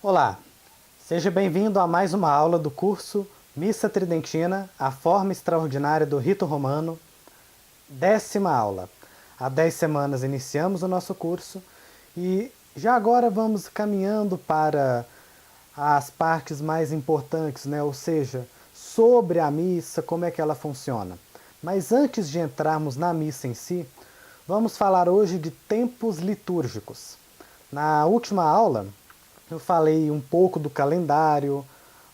Olá, seja bem-vindo a mais uma aula do curso Missa Tridentina, a forma extraordinária do rito romano, 10ª aula. Há 10 semanas iniciamos o nosso curso e já agora vamos caminhando para as partes mais importantes, né? Ou seja, sobre a missa, como é que ela funciona. Mas antes de entrarmos na missa em si, vamos falar hoje de tempos litúrgicos. Na última aula, eu falei um pouco do calendário,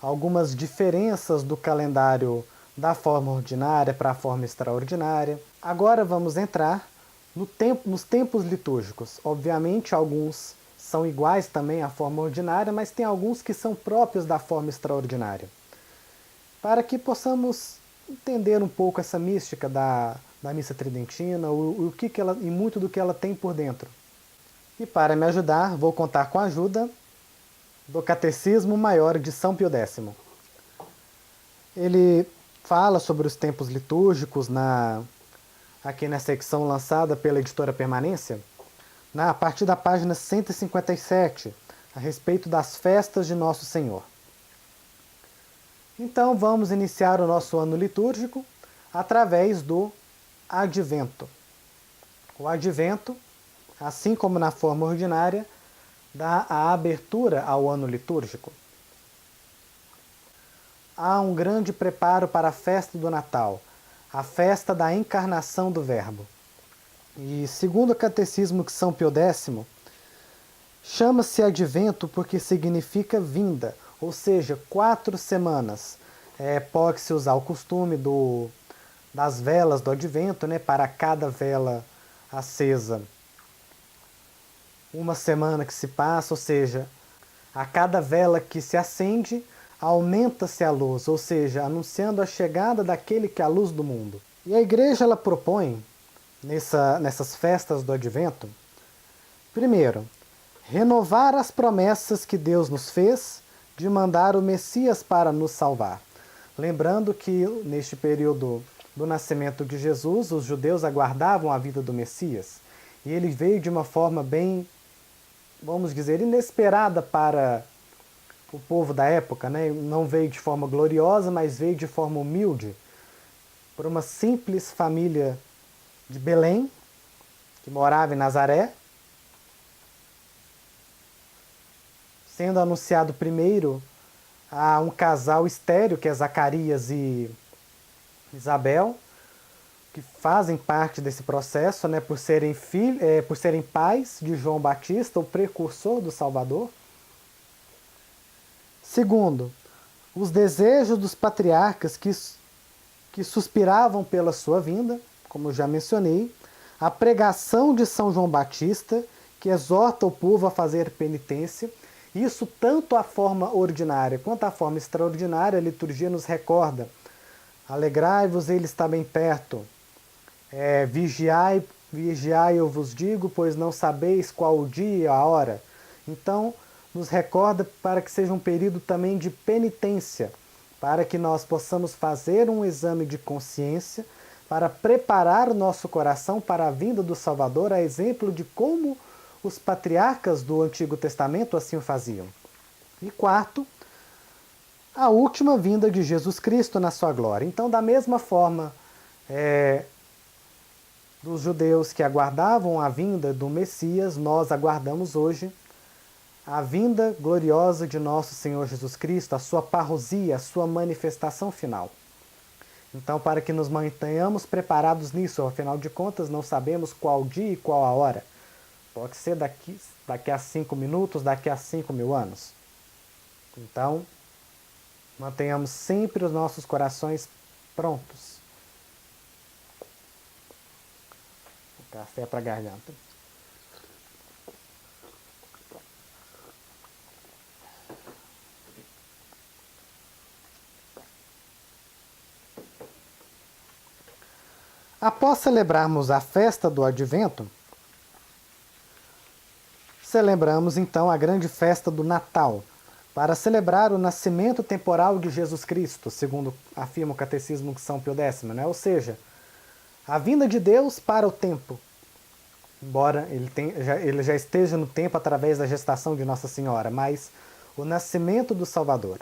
algumas diferenças do calendário da forma ordinária para a forma extraordinária. Agora vamos entrar nos tempos litúrgicos. Obviamente, alguns são iguais também à forma ordinária, mas tem alguns que são próprios da forma extraordinária. Para que possamos entender um pouco essa mística da missa tridentina, o que ela, e muito do que ela tem por dentro. E para me ajudar, vou contar com a ajuda do Catecismo Maior de São Pio X. Ele fala sobre os tempos litúrgicos aqui na secção lançada pela editora Permanência, a partir da página 157, a respeito das festas de Nosso Senhor. Então vamos iniciar o nosso ano litúrgico através do Advento. O Advento, assim como na forma ordinária, dá a abertura ao ano litúrgico. Há um grande preparo para a festa do Natal, a festa da encarnação do Verbo. E segundo o Catecismo de São Pio X, chama-se Advento porque significa vinda, ou seja, 4 semanas. Pode-se usar o costume das velas do Advento, né, para cada vela acesa. Uma semana que se passa, ou seja, a cada vela que se acende, aumenta-se a luz, ou seja, anunciando a chegada daquele que é a luz do mundo. E a igreja ela propõe, nessas festas do Advento, primeiro, renovar as promessas que Deus nos fez de mandar o Messias para nos salvar. Lembrando que neste período do nascimento de Jesus, os judeus aguardavam a vida do Messias, e ele veio de uma forma bem, vamos dizer, inesperada para o povo da época, né? Não veio de forma gloriosa, mas veio de forma humilde, por uma simples família de Belém, que morava em Nazaré, sendo anunciado primeiro a um casal estéril, que é Zacarias e Isabel, que fazem parte desse processo, né, por serem pais de João Batista, o precursor do Salvador. Segundo, os desejos dos patriarcas que suspiravam pela sua vinda, como já mencionei, a pregação de São João Batista, que exorta o povo a fazer penitência. Isso tanto a forma ordinária quanto a forma extraordinária, a liturgia nos recorda. Alegrai-vos, ele está bem perto. Vigiai, eu vos digo, pois não sabeis qual o dia e a hora. Então, nos recorda para que seja um período também de penitência, para que nós possamos fazer um exame de consciência, para preparar o nosso coração para a vinda do Salvador, a exemplo de como os patriarcas do Antigo Testamento assim o faziam. E quarto, a última vinda de Jesus Cristo na sua glória. Então, da mesma forma dos judeus que aguardavam a vinda do Messias, nós aguardamos hoje a vinda gloriosa de nosso Senhor Jesus Cristo, a sua parousia, a sua manifestação final. Então, para que nos mantenhamos preparados nisso, afinal de contas, não sabemos qual dia e qual a hora. Pode ser daqui a 5 minutos, daqui a 5.000 anos. Então, mantenhamos sempre os nossos corações prontos. O café para a garganta. Após celebrarmos a festa do Advento, celebramos então a grande festa do Natal, para celebrar o nascimento temporal de Jesus Cristo, segundo afirma o Catecismo de São Pio X, né? Ou seja, a vinda de Deus para o tempo, embora ele já esteja no tempo através da gestação de Nossa Senhora, mas o nascimento do Salvador.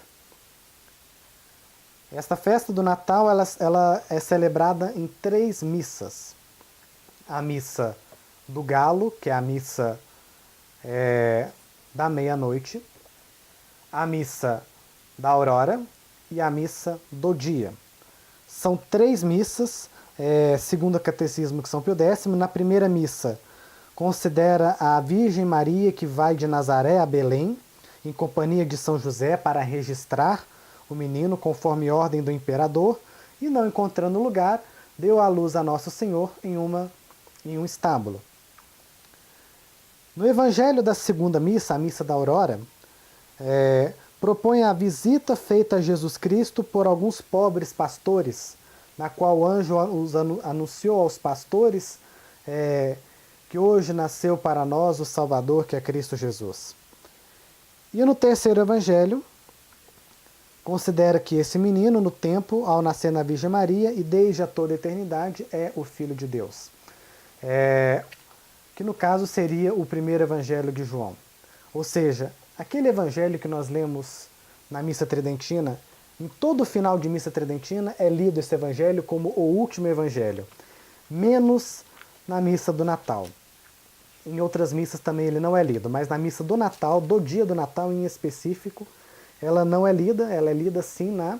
Esta festa do Natal ela é celebrada em 3 missas. A missa do galo, que é a missa da meia-noite, a missa da aurora e a missa do dia. São 3 missas, segundo o Catecismo de São Pio X. Na primeira missa, considera a Virgem Maria que vai de Nazaré a Belém, em companhia de São José, para registrar o menino conforme ordem do imperador, e não encontrando lugar, deu à luz a Nosso Senhor em um estábulo. No Evangelho da segunda missa, a missa da aurora, propõe a visita feita a Jesus Cristo por alguns pobres pastores, na qual o anjo anunciou aos pastores que hoje nasceu para nós o Salvador, que é Cristo Jesus. E no terceiro evangelho, considera que esse menino, no tempo, ao nascer na Virgem Maria, e desde a toda a eternidade, é o Filho de Deus. Que no caso seria o primeiro evangelho de João. Ou seja, aquele evangelho que nós lemos na missa tridentina, em todo final de missa tridentina é lido esse evangelho como o último evangelho, menos na missa do Natal. Em outras missas também ele não é lido, mas na missa do Natal, do dia do Natal em específico, ela não é lida, ela é lida sim na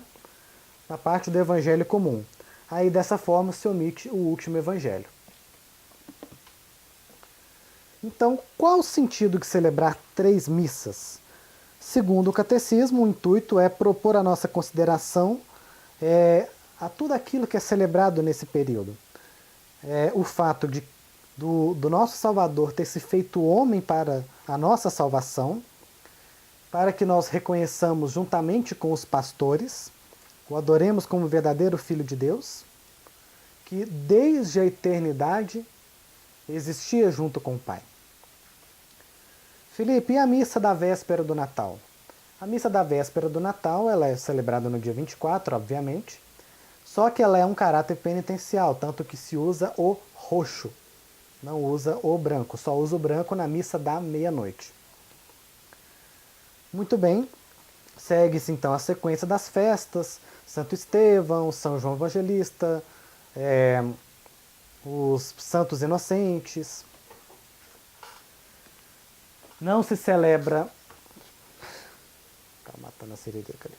parte do evangelho comum. Aí dessa forma se omite o último evangelho. Então, qual o sentido de celebrar 3 missas? Segundo o Catecismo, o intuito é propor a nossa consideração a tudo aquilo que é celebrado nesse período. O fato do nosso Salvador ter se feito homem para a nossa salvação, para que nós reconheçamos juntamente com os pastores, o adoremos como verdadeiro Filho de Deus, que desde a eternidade existia junto com o Pai. Felipe, e a missa da véspera do Natal? A missa da véspera do Natal ela é celebrada no dia 24, obviamente, só que ela é um caráter penitencial, tanto que se usa o roxo, não usa o branco, só usa o branco na missa da meia-noite. Muito bem, segue-se então a sequência das festas, Santo Estevão, São João Evangelista, os santos inocentes. Não se celebra... Tá matando a siririca ali.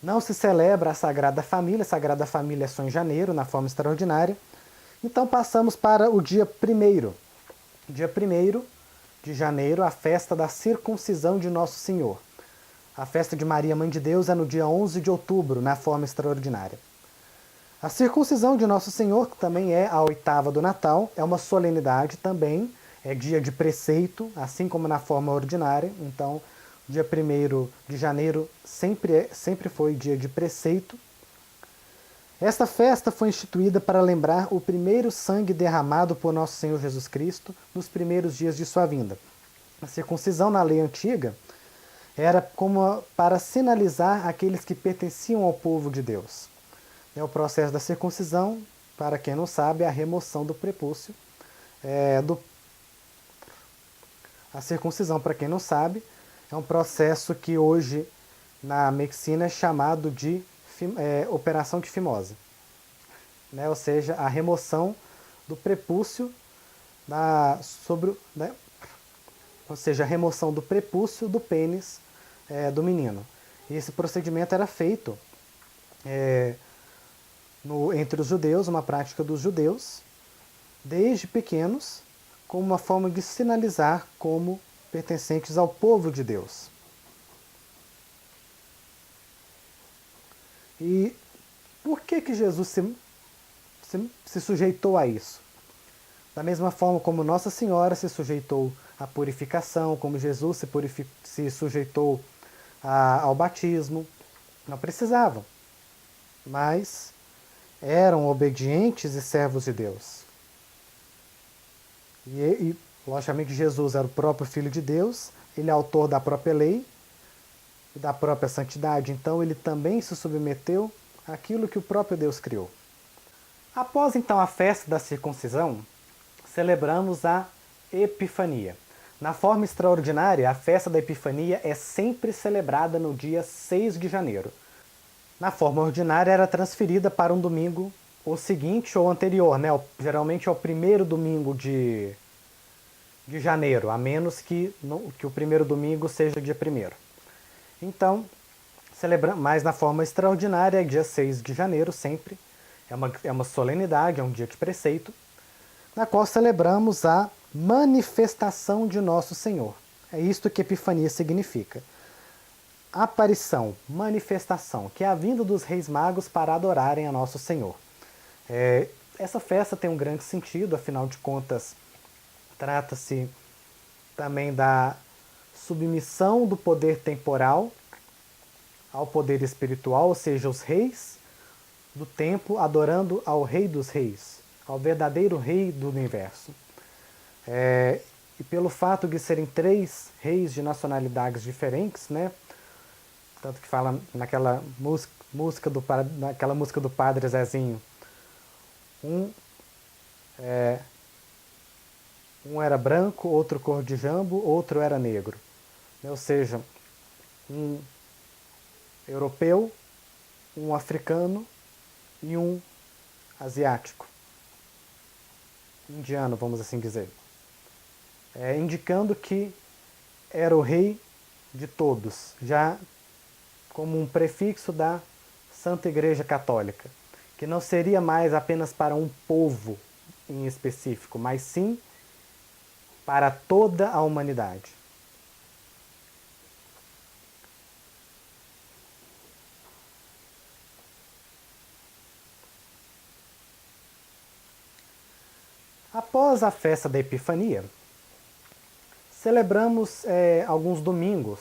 Não se celebra a Sagrada Família é só em janeiro, na forma extraordinária. Então passamos para o dia 1º. Dia 1º de janeiro, a festa da circuncisão de Nosso Senhor. A festa de Maria, Mãe de Deus, é no dia 11 de outubro, na forma extraordinária. A circuncisão de Nosso Senhor, que também é a 8ª do Natal, é uma solenidade também, é dia de preceito, assim como na forma ordinária. Então, dia 1º de janeiro sempre foi dia de preceito. Esta festa foi instituída para lembrar o primeiro sangue derramado por Nosso Senhor Jesus Cristo nos primeiros dias de sua vinda. A circuncisão na lei antiga era como para sinalizar aqueles que pertenciam ao povo de Deus. O processo da circuncisão, para quem não sabe, é a remoção do prepúcio. A circuncisão, para quem não sabe, é um processo que hoje na medicina é chamado de operação de fimose, ou seja, a remoção do prepúcio ou seja, a remoção do prepúcio do pênis do menino. E esse procedimento era feito entre os judeus, uma prática dos judeus, desde pequenos, como uma forma de sinalizar como pertencentes ao povo de Deus. E por que Jesus se sujeitou a isso? Da mesma forma como Nossa Senhora se sujeitou à purificação, como Jesus se sujeitou ao batismo. Não precisavam, mas eram obedientes e servos de Deus. E logicamente, Jesus era o próprio Filho de Deus, ele é autor da própria lei, e da própria santidade, então ele também se submeteu àquilo que o próprio Deus criou. Após então a festa da circuncisão, celebramos a Epifania. Na forma extraordinária, a festa da Epifania é sempre celebrada no dia 6 de janeiro. Na forma ordinária, era transferida para um domingo ou seguinte ou anterior, né? Geralmente é o primeiro domingo de janeiro, a menos que o primeiro domingo seja dia 1º. Então, mas na forma extraordinária é dia 6 de janeiro sempre. É uma solenidade, é um dia de preceito, na qual celebramos a manifestação de Nosso Senhor. É isto que Epifania significa. Aparição, manifestação, que é a vinda dos Reis Magos para adorarem a Nosso Senhor. Essa festa tem um grande sentido, afinal de contas, trata-se também da submissão do poder temporal ao poder espiritual, ou seja, os reis do tempo adorando ao Rei dos Reis, ao verdadeiro Rei do Universo. E pelo fato de serem 3 reis de nacionalidades diferentes, né? Tanto que fala naquela música do Padre Zezinho, um era branco, outro cor de jambo, outro era negro. Ou seja, um europeu, um africano e um asiático. Indiano, vamos assim dizer. Indicando que era o rei de todos, já como um prefixo da Santa Igreja Católica, que não seria mais apenas para um povo em específico, mas sim para toda a humanidade. Após a festa da Epifania, celebramos alguns domingos,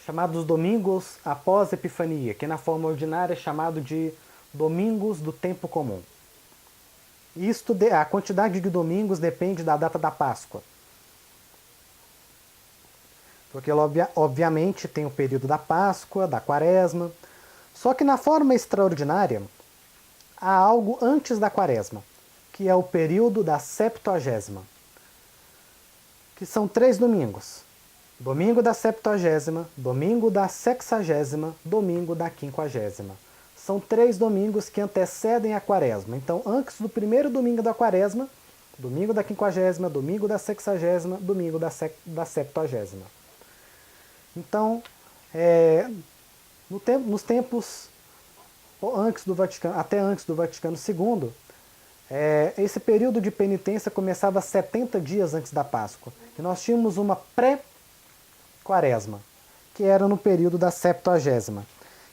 chamados domingos após a Epifania, que na forma ordinária é chamado de domingos do tempo comum. A quantidade de domingos depende da data da Páscoa. Porque obviamente tem o período da Páscoa, da Quaresma. Só que na forma extraordinária, há algo antes da Quaresma, que é o período da Septuagésima, que são 3 domingos. Domingo da Septuagésima, domingo da Sexagésima, domingo da Quinquagésima. São 3 domingos que antecedem a Quaresma. Então, antes do primeiro domingo da Quaresma, domingo da Quinquagésima, domingo da Sexagésima, domingo da Septuagésima. Então, nos tempos até antes do Vaticano II, esse período de penitência começava 70 dias antes da Páscoa. E nós tínhamos uma pré-quaresma, que era no período da Septuagésima.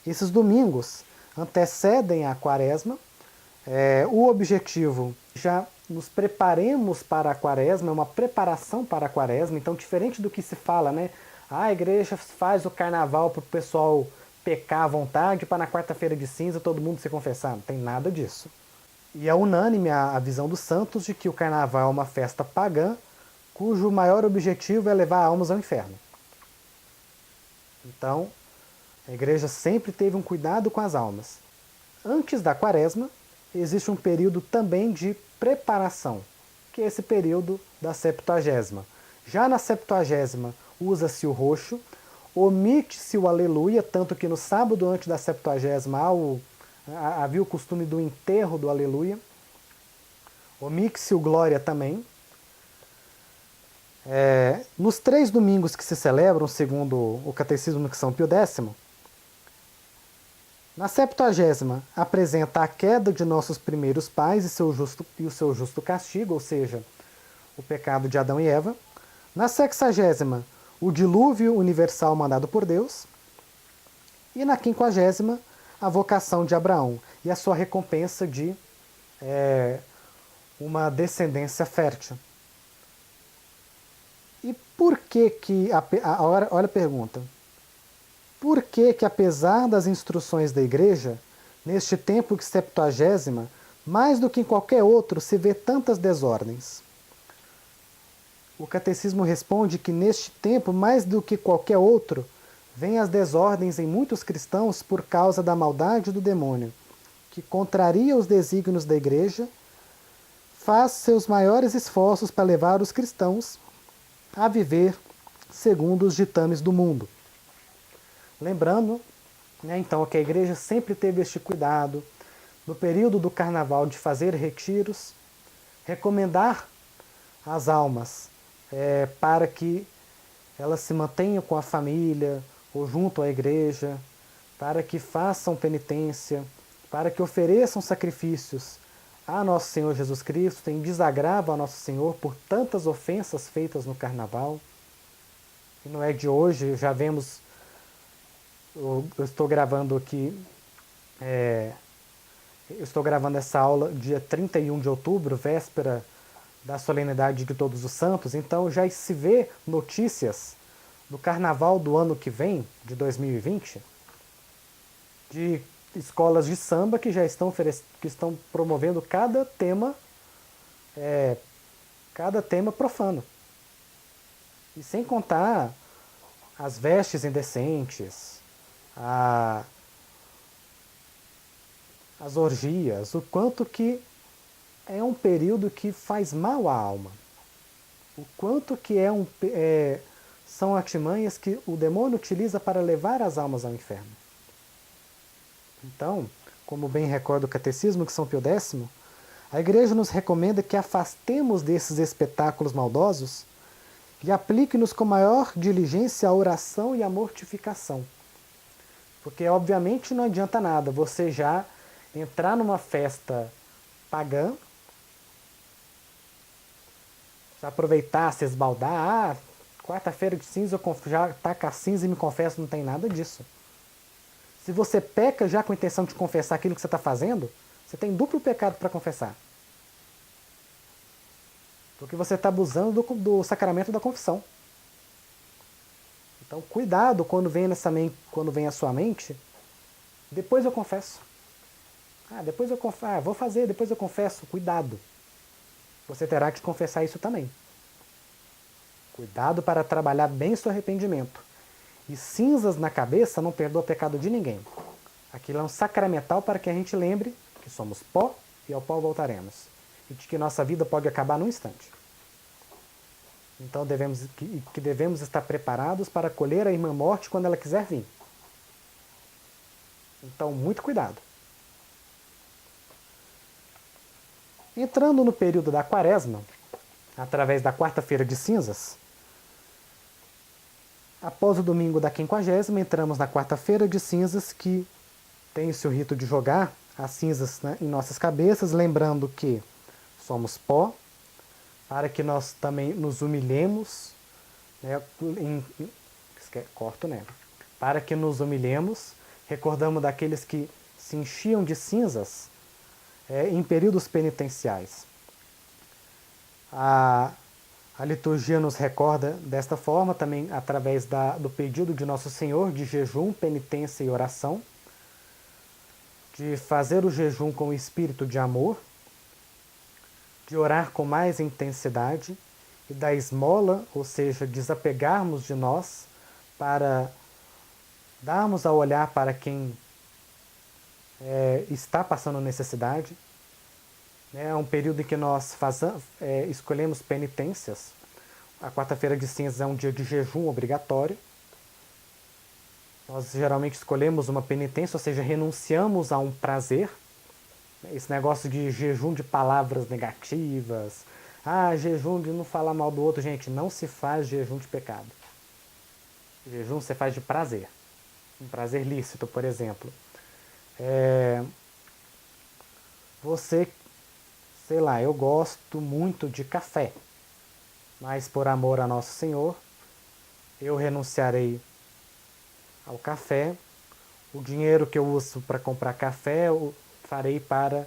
Esses domingos antecedem a Quaresma. O objetivo, já nos preparemos para a Quaresma, é uma preparação para a Quaresma. Então, diferente do que se fala, né? A igreja faz o carnaval para o pessoal pecar à vontade, para na quarta-feira de cinza todo mundo se confessar. Não tem nada disso. E é unânime a visão dos santos de que o carnaval é uma festa pagã, cujo maior objetivo é levar almas ao inferno. Então, a igreja sempre teve um cuidado com as almas. Antes da Quaresma, existe um período também de preparação, que é esse período da Septuagésima. Já na Septuagésima, usa-se o roxo, omite-se o aleluia, tanto que no sábado antes da Septuagésima havia o costume do enterro do aleluia. Omite-se o glória também. Nos 3 domingos que se celebram, segundo o Catecismo de São Pio X, na Septuagésima apresenta a queda de nossos primeiros pais e o seu justo castigo, ou seja, o pecado de Adão e Eva. Na Sexagésima, o dilúvio universal mandado por Deus. E na Quinquagésima, a vocação de Abraão e a sua recompensa de uma descendência fértil. E por que olha a pergunta. Por que apesar das instruções da igreja, neste tempo de Septuagésima, mais do que em qualquer outro, se vê tantas desordens? O catecismo responde que neste tempo, mais do que qualquer outro, vêm as desordens em muitos cristãos por causa da maldade do demônio, que contraria os desígnios da igreja, faz seus maiores esforços para levar os cristãos a viver segundo os ditames do mundo. Lembrando, então, que a igreja sempre teve este cuidado, no período do carnaval, de fazer retiros, recomendar às almas para que elas se mantenham com a família ou junto à igreja, para que façam penitência, para que ofereçam sacrifícios a nosso Senhor Jesus Cristo, em desagravo a nosso Senhor por tantas ofensas feitas no carnaval. E não é de hoje, já vemos, eu estou gravando aqui, eu estou gravando essa aula dia 31 de outubro, véspera da solenidade de Todos os Santos, então já se vê notícias do carnaval do ano que vem, de 2020, de escolas de samba que já estão, promovendo cada tema profano. E sem contar as vestes indecentes, as orgias, o quanto que é um período que faz mal à alma. O quanto que são artimanhas que o demônio utiliza para levar as almas ao inferno. Então, como bem recorda o Catecismo de São Pio X, a Igreja nos recomenda que afastemos desses espetáculos maldosos e aplique-nos com maior diligência a oração e a mortificação. Porque, obviamente, não adianta nada você já entrar numa festa pagã, já aproveitar, se esbaldar, quarta-feira de cinza eu já taca a cinza e me confesso, não tem nada disso. Se você peca já com a intenção de confessar aquilo que você está fazendo, você tem duplo pecado para confessar. Porque você está abusando do sacramento da confissão. Então, cuidado quando vem a sua mente, depois eu confesso. Depois eu confesso. Vou fazer, depois eu confesso. Cuidado. Você terá que confessar isso também. Cuidado para trabalhar bem seu arrependimento. E cinzas na cabeça não perdoa o pecado de ninguém. Aquilo é um sacramental para que a gente lembre que somos pó e ao pó voltaremos. E de que nossa vida pode acabar num instante. Então devemos estar preparados para acolher a irmã morte quando ela quiser vir. Então, muito cuidado. Entrando no período da quaresma, através da quarta-feira de cinzas, após o domingo da quinquagésima, entramos na quarta-feira de cinzas, que tem-se o rito de jogar as cinzas, né, em nossas cabeças, lembrando que somos pó, para que nós também nos humilhemos, né, para que nos humilhemos, recordamos daqueles que se enchiam de cinzas em períodos penitenciais. A liturgia nos recorda desta forma, também através do pedido de Nosso Senhor de jejum, penitência e oração, de fazer o jejum com o espírito de amor, de orar com mais intensidade e da esmola, ou seja, desapegarmos de nós para darmos a olhar para quem está passando necessidade. É um período em que nós escolhemos penitências. A quarta-feira de cinzas é um dia de jejum obrigatório. Nós geralmente escolhemos uma penitência, ou seja, renunciamos a um prazer. Esse negócio de jejum de palavras negativas. Jejum de não falar mal do outro. Gente, não se faz jejum de pecado. Jejum se faz de prazer. Um prazer lícito, por exemplo. Eu gosto muito de café. Mas por amor a Nosso Senhor, eu renunciarei ao café. O dinheiro que eu uso para comprar café, eu farei para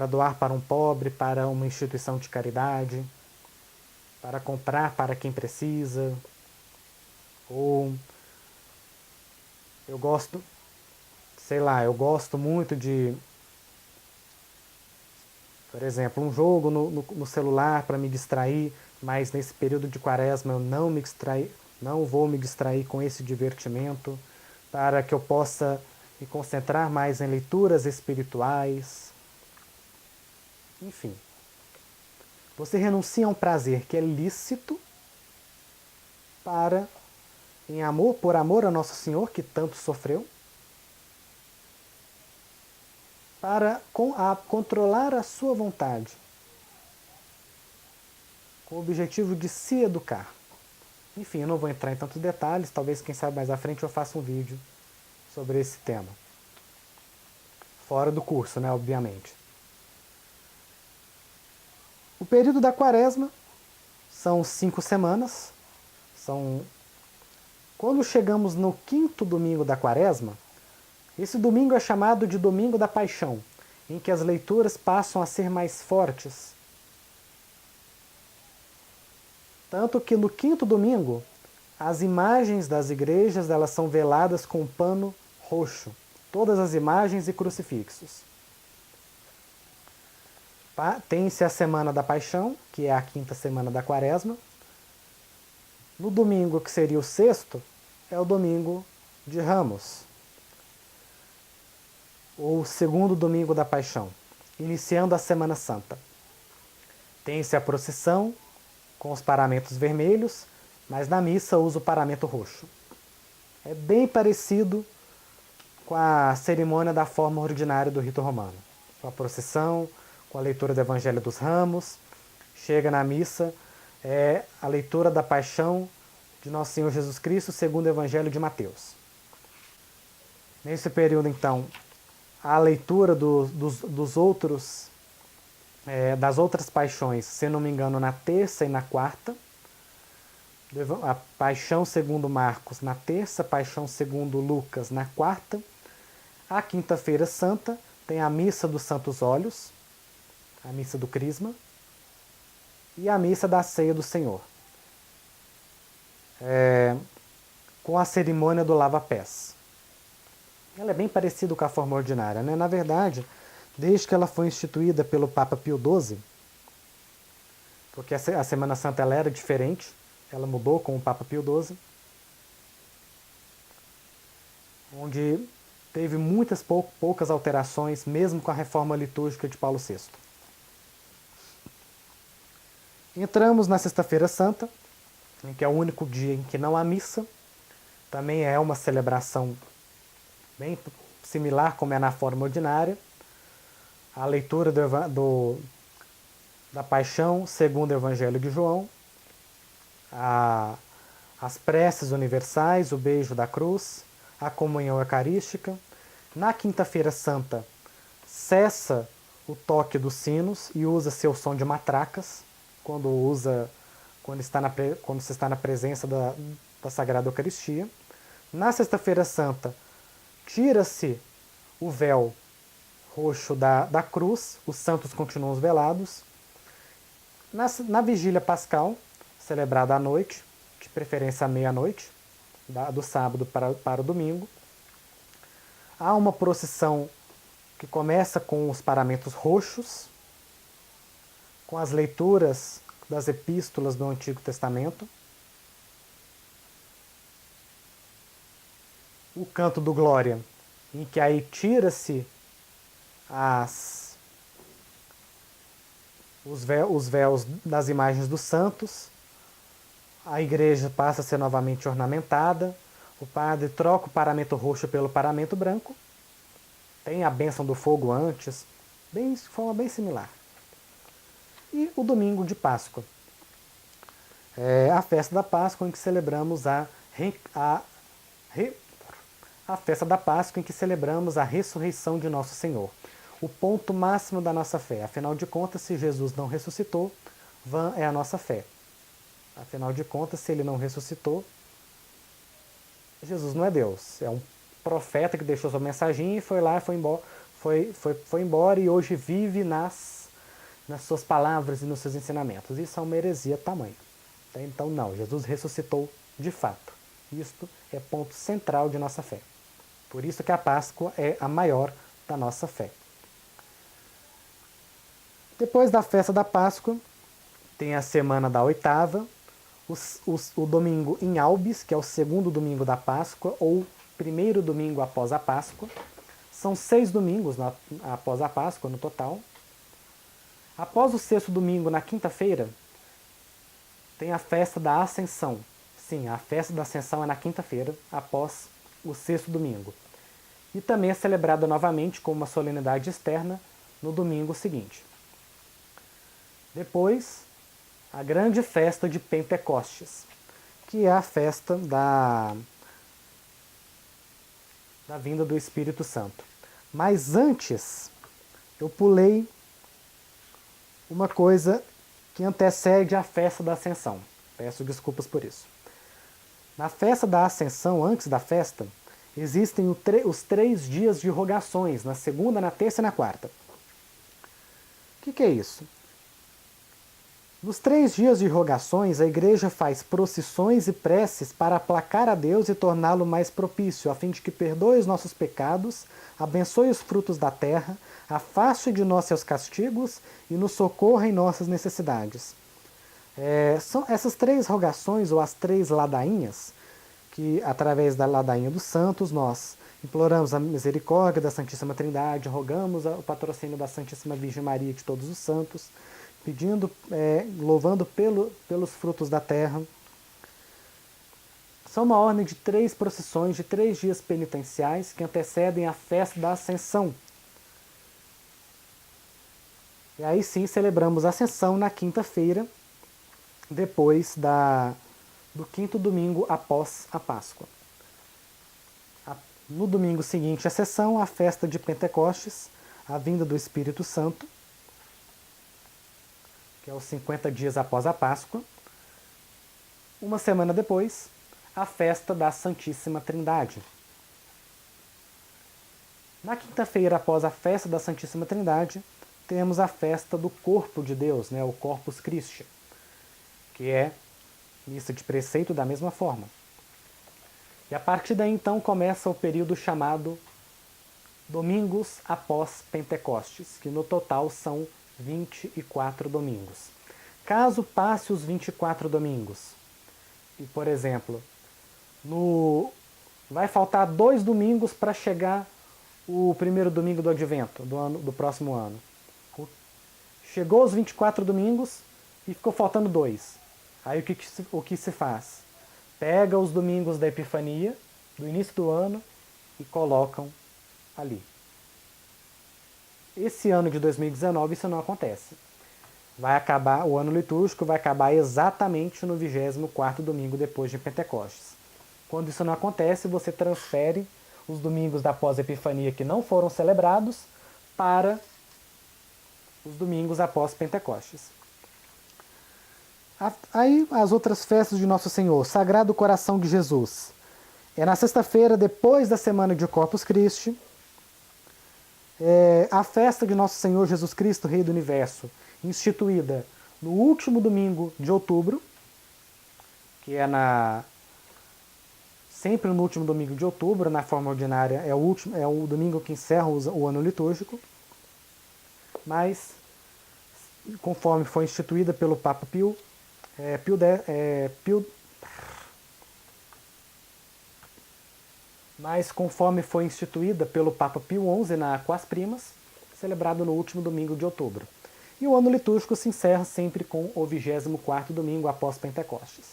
doar para um pobre, para uma instituição de caridade, para comprar para quem precisa. Ou eu gosto muito de, por exemplo, um jogo no celular para me distrair, mas nesse período de quaresma eu não vou me distrair com esse divertimento, para que eu possa me concentrar mais em leituras espirituais. Enfim, você renuncia a um prazer que é lícito para, em amor, por amor a Nosso Senhor, que tanto sofreu, para controlar a sua vontade, com o objetivo de se educar. Enfim, eu não vou entrar em tantos detalhes, talvez, quem sabe, mais à frente eu faça um vídeo sobre esse tema. Fora do curso, né, obviamente. O período da quaresma são 5 semanas. Quando chegamos no 5º domingo da quaresma, esse domingo é chamado de Domingo da Paixão, em que as leituras passam a ser mais fortes. Tanto que no 5º domingo, as imagens das igrejas elas são veladas com um pano roxo. Todas as imagens e crucifixos. Tem-se a Semana da Paixão, que é a 5ª semana da quaresma. No domingo, que seria o 6º, é o domingo de Ramos, ou 2º domingo da Paixão, iniciando a Semana Santa. Tem-se a procissão com os paramentos vermelhos, mas na missa usa o paramento roxo. É bem parecido com a cerimônia da forma ordinária do rito romano. Com a procissão, com a leitura do Evangelho dos Ramos, chega na missa, é a leitura da Paixão de Nosso Senhor Jesus Cristo segundo o Evangelho de Mateus. Nesse período, então, a leitura dos outros, das outras paixões, se não me engano, na terça e na quarta. A Paixão segundo Marcos na terça, Paixão segundo Lucas na quarta. A Quinta-feira Santa tem a Missa dos Santos Óleos, a Missa do Crisma, e a Missa da Ceia do Senhor, com a cerimônia do lava-pés. Ela é bem parecida com a forma ordinária, né? Na verdade, desde que ela foi instituída pelo Papa Pio XII, porque a Semana Santa ela era diferente, ela mudou com o Papa Pio XII, onde teve muitas poucas alterações, mesmo com a reforma litúrgica de Paulo VI. Entramos na Sexta-feira Santa, que é o único dia em que não há missa. Também é uma celebração bem similar como é na forma ordinária. A leitura da Paixão segundo o Evangelho de João, as preces universais, o beijo da cruz, a comunhão eucarística. Na Quinta-feira Santa, cessa o toque dos sinos e usa-se o som de matracas, quando se está na presença da Sagrada Eucaristia. Na Sexta-feira Santa, tira-se o véu roxo da cruz, os santos continuam velados. Na Vigília Pascal, celebrada à noite, de preferência à meia-noite, do sábado para o domingo, há uma procissão que começa com os paramentos roxos, com as leituras das epístolas do Antigo Testamento, o canto do Glória, em que aí tira-se os véus das imagens dos santos, a igreja passa a ser novamente ornamentada, o padre troca o paramento roxo pelo paramento branco, tem a bênção do fogo antes, de forma bem similar. E o domingo de Páscoa, a festa da Páscoa, em que celebramos a festa da Páscoa, em que celebramos a ressurreição de Nosso Senhor, o ponto máximo da nossa fé. Afinal de contas, se Jesus não ressuscitou, vã é a nossa fé. Afinal de contas, se ele não ressuscitou, Jesus não é Deus. É um profeta que deixou sua mensaginha e foi lá, foi embora e hoje vive nas suas palavras e nos seus ensinamentos. Isso é uma heresia tamanha. Então, não, Jesus ressuscitou de fato. Isto é ponto central de nossa fé. Por isso que a Páscoa é a maior da nossa fé. Depois da festa da Páscoa, tem a semana da oitava, o domingo em Albis, que é o segundo domingo da Páscoa, ou primeiro domingo após a Páscoa. São 6 domingos após a Páscoa no total. Após o sexto domingo, na quinta-feira, tem a festa da Ascensão, Sim, a festa da Ascensão é na quinta-feira, após o sexto domingo. E também é celebrada novamente com uma solenidade externa no domingo seguinte. Depois, a grande festa de Pentecostes, que é a festa da vinda do Espírito Santo. Mas antes, eu pulei uma coisa que antecede a festa da Ascensão. Peço desculpas por isso. Na festa da Ascensão, antes da festa, existem os 3 dias de rogações, na segunda, na terça e na quarta. O que é isso? Nos 3 dias de rogações, a igreja faz procissões e preces para aplacar a Deus e torná-lo mais propício, a fim de que perdoe os nossos pecados, abençoe os frutos da terra, afaste de nós seus castigos e nos socorra em nossas necessidades. São essas 3 rogações, ou as 3 ladainhas, que através da ladainha dos santos nós imploramos a misericórdia da Santíssima Trindade, rogamos o patrocínio da Santíssima Virgem Maria e de todos os santos, pedindo, louvando pelos frutos da terra. São uma ordem de 3 procissões, de 3 dias penitenciais que antecedem a festa da Ascensão. E aí sim celebramos a Ascensão na quinta-feira, depois do 5º domingo após a Páscoa. No domingo seguinte à sessão, a festa de Pentecostes, a vinda do Espírito Santo, que é os 50 dias após a Páscoa. Uma semana depois, a festa da Santíssima Trindade. Na quinta-feira após a festa da Santíssima Trindade, temos a festa do Corpo de Deus, o Corpus Christi, que é missa de preceito da mesma forma. E a partir daí então começa o período chamado Domingos após Pentecostes, que no total são 24 domingos. Caso passe os 24 domingos, e por exemplo, vai faltar 2 domingos para chegar o primeiro domingo do Advento, do próximo ano. Chegou os 24 domingos e ficou faltando 2. Aí o que se faz? Pega os domingos da Epifania, do início do ano, e colocam ali. Esse ano de 2019 isso não acontece. O ano litúrgico vai acabar exatamente no 24º domingo depois de Pentecostes. Quando isso não acontece, você transfere os domingos da pós-Epifania que não foram celebrados para os domingos após Pentecostes. Aí as outras festas de Nosso Senhor, Sagrado Coração de Jesus. É na sexta-feira, depois da semana de Corpus Christi. A festa de Nosso Senhor Jesus Cristo, Rei do Universo, instituída no último domingo de outubro, que é sempre no último domingo de outubro, na forma ordinária, é o domingo que encerra o ano litúrgico, mas conforme foi instituída pelo Papa Pio, mas conforme foi instituída pelo Papa Pio XI na Aquas Primas, celebrado no último domingo de outubro. E o ano litúrgico se encerra sempre com o 24º domingo após Pentecostes.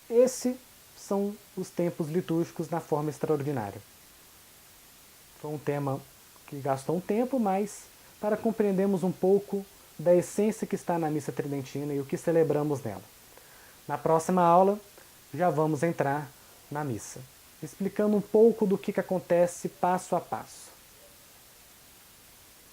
Esses são os tempos litúrgicos na forma extraordinária. Foi um tema que gastou um tempo, mas para compreendermos um pouco da essência que está na missa tridentina e o que celebramos nela. Na próxima aula, já vamos entrar na missa, explicando um pouco do que acontece passo a passo.